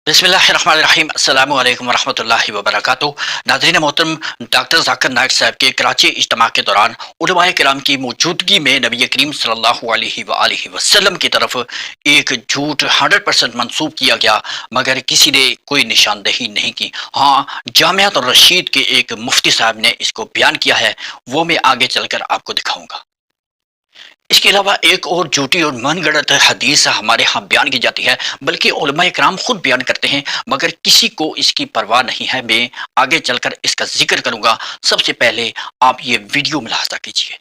बिस्मिल्लाहिर्रहमानिर्रहीम अस्सलामु अलैकुम वरहमतुल्लाहि वबरकातुहू। नाज़रीन मोहतरम, डॉक्टर ज़ाकिर नाइक साहब के कराची इज्तिमा के दौरान उलमाए किराम की मौजूदगी में नबी करीम सल्लल्लाहु अलैहि वसल्लम की तरफ एक झूठ 100% मंसूब किया गया, मगर किसी ने कोई निशानदेही नहीं की। हाँ, जामियात और रशीद के एक मुफ्ती साहब ने इसको बयान किया है, वो मैं आगे चलकर आपको दिखाऊंगा। इसके अलावा एक और झूठी और मनगढ़ंत हदीस हमारे यहाँ बयान की जाती है, बल्कि उलमाए किराम खुद बयान करते हैं, मगर किसी को इसकी परवाह नहीं है। मैं आगे चलकर इसका जिक्र करूंगा। सबसे पहले आप ये वीडियो मुलाहजा कीजिए।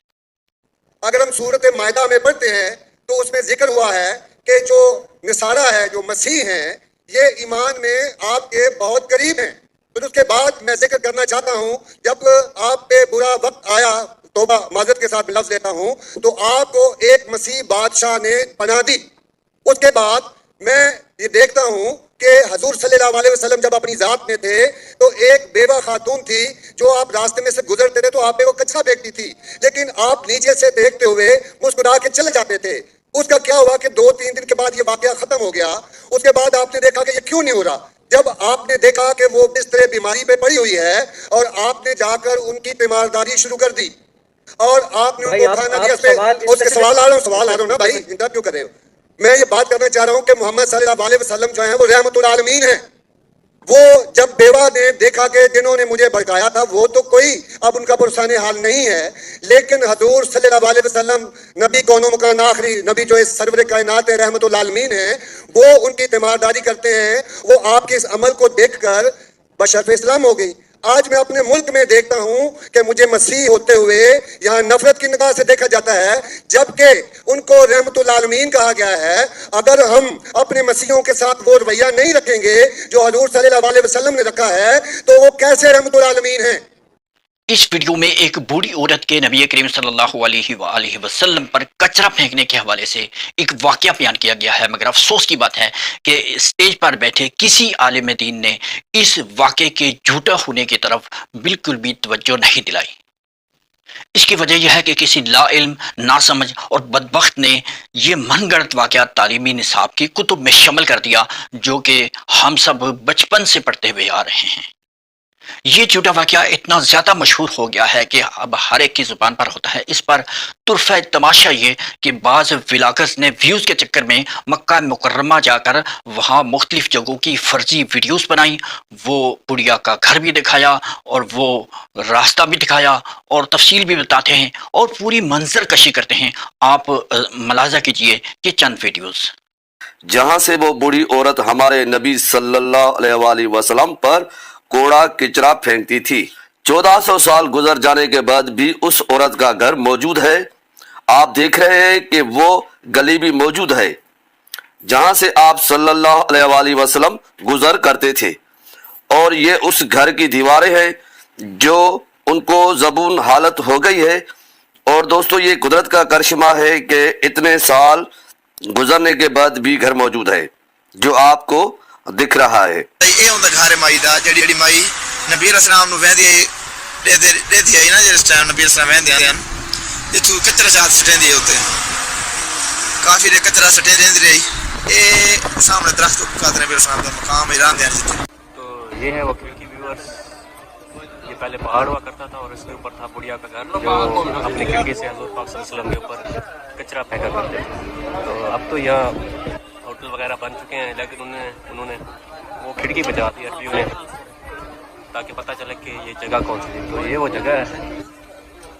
अगर हम सूरत मायदा में पढ़ते हैं तो उसमें जिक्र हुआ है कि जो नसारा है, जो मसीह हैं, ये ईमान में आपके बहुत करीब हैं। फिर उसके बाद मैं जिक्र करना चाहता हूँ, जब आप पे बुरा वक्त आया, तौबा माजरत के साथ लफ्ज लेता हूँ, तो आपको एक मसीह बादशाह ने पनाह दी। उसके बाद मैं ये देखता हूँ कि हजूर सल्लल्लाहु अलैहि वसल्लम जब अपनी जात में थे तो एक बेवा खातून थी, जो आप रास्ते में से गुजरते थे तो आप पे वो कचरा फेंकती थी, लेकिन आप नीचे से देखते हुए मुस्कुरा के चले जाते थे। उसका क्या हुआ कि 2-3 दिन के बाद ये वाकया खत्म हो गया। उसके बाद आपने देखा कि ये क्यों नहीं हो रहा। जब आपने देखा कि वो बिस्तरे बीमारी पे पड़ी हुई है और आपने जाकर उनकी तीमारदारी शुरू कर दी और आपने उनको खाना दिया। उसके सवाल आ रहा हूँ ना भाई, इंटरव्यू कर रहे हो। मैं ये बात करना चाह रहा हूँ कि मोहम्मद सल्लल्लाहु अलैहि वसल्लम जो है वो रहमतुल आलमीन है। वो जब बेवा ने देखा कि जिन्होंने मुझे भड़काया था वो तो कोई अब उनका पुरसाने हाल नहीं है, लेकिन हजूर सल्लल्लाहु अलैहि वसल्लम नबी कौनो मकान आखिरी नबी जो इस सरवर कायनात है, रहमतुल आलमीन है, वो उनकी तीमारदारी करते हैं। वो आपके इस अमल को देखकर बशर्फ इस्लाम हो गई। आज मैं अपने मुल्क में देखता हूँ कि मुझे मसीह होते हुए यहाँ नफरत की निगाह से देखा जाता है, जबकि उनको रहमतुल आलमीन कहा गया है। अगर हम अपने मसीहों के साथ वो रवैया नहीं रखेंगे जो हजूर सल्लल्लाहु अलैहि वसल्लम ने रखा है, तो वो कैसे रहमतुल आलमीन है। इस वीडियो में एक बूढ़ी औरत के नबी करीम सल्लल्लाहु अलैहि वसल्लम पर कचरा फेंकने के हवाले से एक वाकया बयान किया गया है, मगर अफसोस की बात है कि स्टेज पर बैठे किसी आलिम दीन ने इस वाकये के झूठा होने की तरफ बिल्कुल भी तवज्जो नहीं दिलाई। इसकी वजह यह है कि किसी लाइल्म, नासमझ और बदबख्त ने यह मनगढ़ंत वाकया तालीमी निसाब की कुतुब में शामिल कर दिया, जो कि हम सब बचपन से पढ़ते हुए आ रहे हैं। ये झूठा वाकया इतना ज्यादा मशहूर हो गया है कि अब हर एक की जुबान पर होता है। इस पर तुरफा तमाशा ये कि बाज व्लॉगर्स ने व्यूज के चक्कर में मक्का मुकर्रमा जाकर वहाँ मुख्तलिफ जगहों की फर्जी वीडियोस बनाई। वो बुढ़िया का घर भी दिखाया और वो रास्ता भी दिखाया और तफसील भी बताते हैं और पूरी मंजर कशी करते हैं। आप मुलाजा कीजिए ये चंद वीडियोस। जहाँ से वो बूढ़ी औरत हमारे नबी सल्लल्लाहु अलैहि वसल्लम पर कूड़ा किचरा फेंकती थी। 1400 साल गुजर जाने के बाद भी उस औरत का घर मौजूद है। आप देख रहे हैं कि वो गली भी मौजूद है जहां से आप सल्लल्लाहु अलैहि वसल्लम गुजर करते थे, और ये उस घर की दीवारें हैं जो उनको ज़बून हालत हो गई है। और दोस्तों, ये कुदरत का करिश्मा है कि इतने साल गुजरने के बाद भी घर मौजूद है जो आपको दिख रहा है। ਇਹ ਹੁੰਦਾ ਘਰ ਮਾਈ ਦਾ ਜਿਹੜੀ ਮਾਈ ਨਬੀ ਰਸੂਲ ਨੂੰ ਵਹਿੰਦੀ ਦੇਦੀ ਆਈ ਨਾ, ਜਿਸ ਟਾਈਮ ਨਬੀ ਰਸੂਲ ਵਹਿੰਦੇ ਹਨ ਇਹ ਤੂੰ ਕਚਰਾ ਸਾਥ ਸਟੇਂਦੀ ਉੱਤੇ ਕਾਫੀ ਦੇ ਕਚਰਾ ਸਟੇ ਰਹਿੰਦੀ ਰਹੀ। ਇਹ ਸਾਹਮਣੇ ਦਰਖਤ ਕਾਦਰ ਨਬੀ ਰਸੂਲ ਦਾ ਮਕਾਮ ਹੀ ਰਹਿੰਦੇ ਹਨ ਜਿੱਥੇ। तो ये है वो खिड़की व्यूअर्स। ये पहले पहाड़ हुआ करता था और इसके ऊपर था बुढ़िया का घर, जो अपनी खिड़की से हज़रत पाक सल्लल्लाहु अलैहि वसल्लम के ऊपर कचरा फेंका करते थे। तो अब तो यहाँ होटल वगैरह बन चुके हैं, लेकिन उन्होंने वो खिड़की बजा दी अरबियों ने, ताकि पता चले कि ये जगह कौन सी थी। तो ये वो जगह है,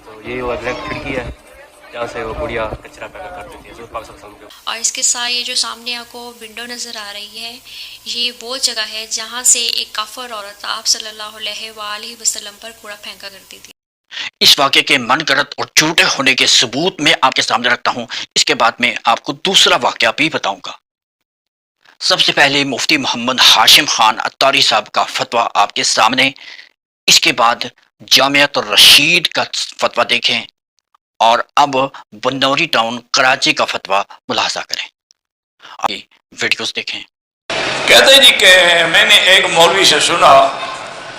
तो ये वो एग्जैक्ट खिड़की है जहाँ से वो बुढ़िया कचरा फेंका करती थी हज़रत पाक सल्लल्लाहु अलैहि वसल्लम के। और इसके साथ ये जो सामने आपको विंडो नज़र आ रही है, ये वो जगह है जहाँ से एक काफिर औरत आप सल्लल्लाहु अलैहि वसल्लम पर कूड़ा फेंका करती थी। इस वाक़े के मनगढ़ंत और झूठे होने के सबूत मैं आपके सामने रखता हूँ। इसके बाद में आपको दूसरा वाक़या भी बताऊंगा। सबसे पहले मुफ्ती मोहम्मद हाशिम खान अत्तारी साहब का फतवा आपके सामने, इसके बाद जामियात और रशीद का फतवा देखें, और अब बनौरी टाउन कराची का फतवा मुलाहजा करें। आइए वीडियोस देखें। कहते जी कि मैंने एक मौलवी से सुना,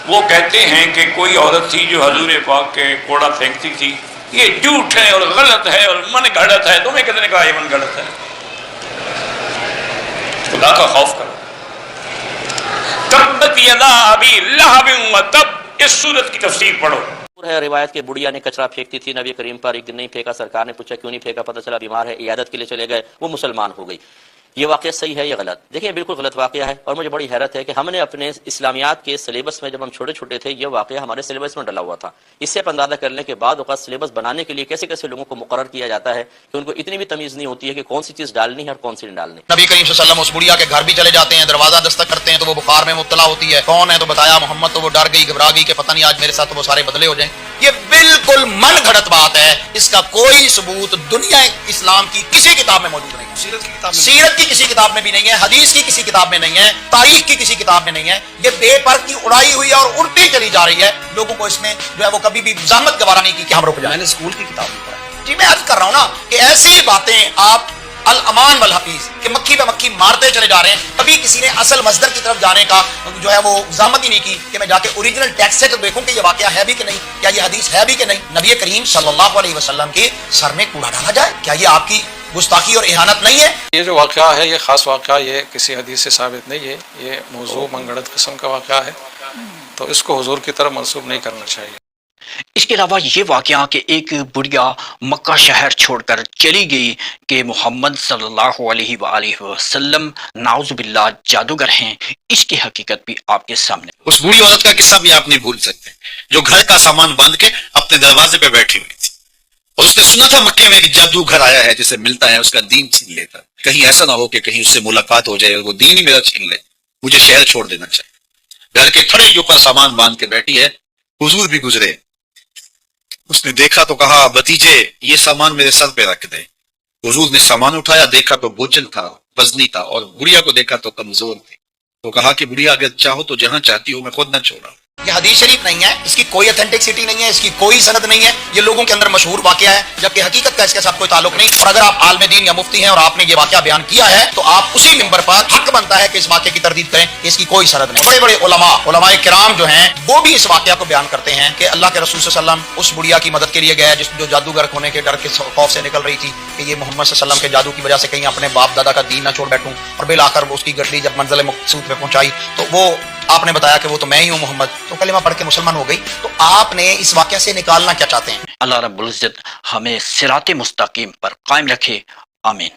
वो कहते हैं कि कोई औरत थी जो हजूर पाक के कूड़ा फेंकती थी। ये झूठ है और गलत है और मन गढ़त है। तुम्हें कितने कहा ये मन गढ़त है? खुदा का खौफ करो। यदा अबी लहब व तब, इस सूरत की तफसीर पढ़ो। है रिवायत के बुढ़िया ने कचरा फेंकती थी, नबी करीम पर एक दिन नहीं फेंका, सरकार ने पूछा क्यों नहीं फेंका, पता चला बीमार है, इयादत के लिए चले गए, वो मुसलमान हो गई। یہ واقعہ صحیح ہے یا غلط؟ دیکھیں بالکل غلط واقعہ ہے، اور مجھے بڑی حیرت ہے کہ ہم نے اپنے اسلامیات کے سلیبس میں جب ہم چھوٹے چھوٹے تھے یہ واقعہ ہمارے سلیبس میں ڈلا ہوا تھا۔ اس سے آپ اندازہ کر لیں کہ بعض اوقات سلیبس بنانے کے لیے کیسے کیسے لوگوں کو مقرر کیا جاتا ہے کہ ان کو اتنی بھی تمیز نہیں ہوتی ہے کہ کون سی چیز ڈالنی ہے اور کون سی نہیں ڈالنی۔ نبی کریم صلی اللہ علیہ وسلم اس بڑھیا کے گھر بھی چلے جاتے ہیں، دروازہ دستک کرتے ہیں تو وہ بخار میں مبتلا ہوتی ہے، کون ہے تو بتایا محمد، تو وہ ڈر گئی، گھبرا گئی کہ پتہ نہیں آج میرے ساتھ تو وہ سارے بدلے ہو جائیں۔ یہ بالکل من گھڑت بات ہے، اس کا کوئی ثبوت دنیا اسلام کی کسی کتاب میں موجود نہیں، سیرت کی کسی کتاب میں بھی نہیں ہے، حدیث کی کسی کتاب میں نہیں ہے، تاریخ کی کسی کتاب میں نہیں ہے۔ یہ بے پر کی اڑائی ہوئی ہے اور اڑتی چلی جا رہی ہے، لوگوں کو اس میں جو ہے وہ کبھی بھی زحمت گوارا نہیں کی کہ ہم رک جائیں۔ میں نے اسکول کی کتاب میں پڑھا، جی میں عرض کر رہا ہوں نا کہ ایسی باتیں آپ الامان والحفیظ کہ مکھی پہ مکھی مارتے چلے جا رہے ہیں، کبھی کسی نے اصل مصدر کی طرف جانے کا جو ہے وہ زحمت ہی نہیں کی کہ میں جا کے اوریجنل ٹیکسٹ سے تو دیکھوں کہ یہ واقعہ ہے بھی کہ نہیں، کیا یہ حدیث ہے بھی کہ نہیں۔ نبی کریم صلی اللہ علیہ وسلم کے سر میں کوڑا ڈالا جائے، کیا یہ آپ کی گستاخی اور اہانت نہیں ہے؟ یہ جو واقعہ ہے یہ خاص واقعہ، یہ کسی حدیث سے ثابت نہیں ہے، یہ موضوع منگڑت قسم کا واقعہ ہے، تو اس کو حضور کی طرف منسوب نہیں کرنا چاہیے۔ اس کے علاوہ یہ واقعہ کہ ایک بڑھیا مکہ شہر چھوڑ کر چلی گئی کہ محمد صلی اللہ علیہ وآلہ وسلم نعوذ باللہ جادوگر ہیں، اس کی حقیقت بھی آپ کے سامنے۔ اس بوڑھی عورت کا قصہ بھی آپ نہیں بھول سکتے جو گھر کا سامان باندھ کے اپنے دروازے پہ بیٹھی ہوئی تھی، اور اس نے سنا تھا مکے میں کہ جادوگر آیا ہے جسے ملتا ہے اس کا دین چھین لیتا، کہیں ایسا نہ ہو کہ کہیں اس سے ملاقات ہو جائے اور وہ دین ہی میرا چھین لے، مجھے شہر چھوڑ دینا چاہیے۔ گھر کے کھڑے کے اوپر سامان باندھ کے بیٹھی ہے، حضور بھی گزرے، اس نے دیکھا تو کہا بھتیجے یہ سامان میرے سر پہ رکھ دے۔ حضور نے سامان اٹھایا، دیکھا تو بوجھل تھا، وزنی تھا، اور بڑھیا کو دیکھا تو کمزور تھی، تو کہا کہ بڑھیا اگر چاہو تو جہاں چاہتی ہو میں خود نہ چھوڑا۔ یہ حدیث شریف نہیں ہے، اس کی کوئی اتھینٹکسٹی نہیں ہے، اس کی کوئی سند نہیں ہے، یہ لوگوں کے اندر مشہور واقعہ ہے جبکہ حقیقت کا اس کے ساتھ کوئی تعلق نہیں۔ اور اگر آپ عالم دین یا مفتی ہیں اور آپ نے یہ واقعہ بیان کیا ہے تو آپ اسی ممبر پر حق بنتا ہے کہ اس واقعے کی تردید کریں کہ اس کی کوئی سند نہیں۔ بڑے بڑے علماء کرام جو ہیں وہ بھی اس واقعہ کو بیان کرتے ہیں کہ اللہ کے رسول صلی اللہ علیہ وسلم اس بڑھیا کی مدد کے لیے گئے جس جو جادوگر ہونے کے ڈر کے خوف سے نکل رہی تھی کہ یہ محمد صلی اللہ علیہ وسلم کے جادو کی وجہ سے کہیں اپنے باپ دادا کا دین نہ چھوڑ بیٹھوں، اور بالآخر وہ اس کی گٹڑی جب منزل مقصود پہ پہنچائی تو وہ آپ نے بتایا کہ وہ تو میں ہی ہوں محمد، تو کلمہ پڑھ کے مسلمان ہو گئی۔ تو آپ نے اس واقعہ سے نکالنا کیا چاہتے ہیں؟ اللہ رب العزت ہمیں صراط مستقیم پر قائم رکھے، آمین۔